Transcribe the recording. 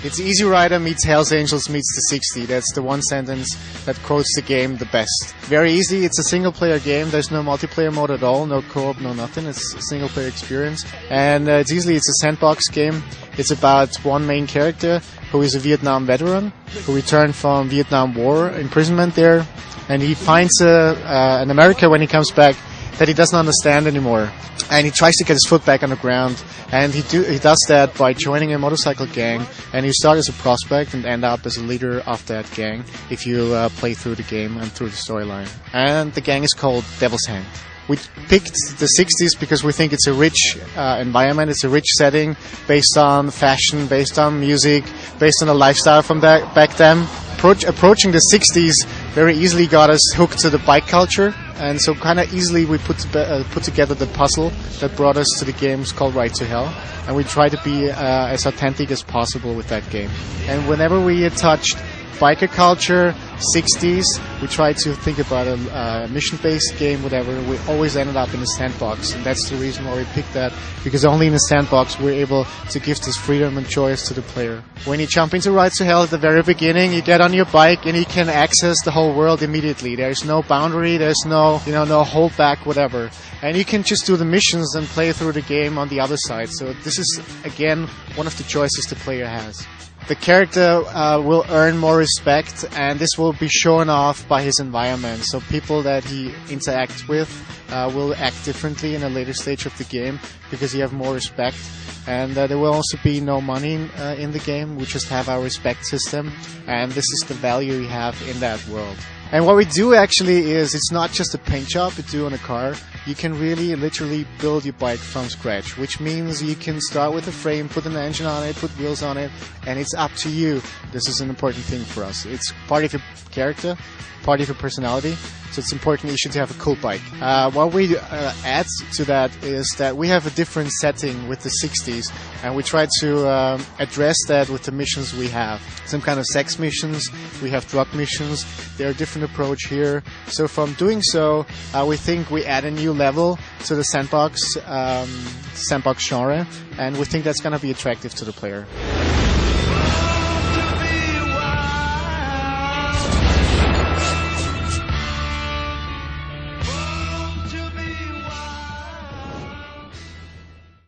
It's Easy Rider meets Hells Angels meets the 60. That's the one sentence that quotes the game the best. Very easy. It's a single-player game. There's no multiplayer mode at all, no co-op, no nothing. It's a single-player experience. And it's a sandbox game. It's about one main character who is a Vietnam veteran who returned from Vietnam War imprisonment there. And he finds in America when he comes back that he doesn't understand anymore. And he tries to get his foot back on the ground. And he does that by joining a motorcycle gang. And you start as a prospect and end up as a leader of that gang if you play through the game and through the storyline. And the gang is called Devil's Hand. We picked the 60s because we think it's a rich environment, it's a rich setting based on fashion, based on music, based on the lifestyle from back then. Approaching the 60s very easily got us hooked to the bike culture, and so kind of easily we put together the puzzle that brought us to the games called Ride to Hell, and we try to be as authentic as possible with that game. And whenever we touched biker culture, 60s, we tried to think about a mission-based game, whatever. We always ended up in a sandbox, and that's the reason why we picked that, because only in a sandbox we're able to give this freedom and choice to the player. When you jump into Ride to Hell at the very beginning, you get on your bike and you can access the whole world immediately. There's no boundary, there's no holdback, whatever. And you can just do the missions and play through the game on the other side. So this is, again, one of the choices the player has. The character will earn more respect, and this will be shown off by his environment. So people that he interacts with will act differently in a later stage of the game because you have more respect. And there will also be no money in the game. We just have our respect system, and this is the value you have in that world. And what we do actually is, it's not just a paint job you do on a car. You can really literally build your bike from scratch, which means you can start with a frame, put an engine on it, put wheels on it, and it's up to you. This is an important thing for us. It's part of your character, part of your personality, so it's important you should have a cool bike. What we add to that is that we have a different setting with the 60s, and we try to address that with the missions we have. Some kind of sex missions, we have drug missions. They're a different approach here. So from doing so, we think we add a new level to the sandbox genre, and we think that's going to be attractive to the player.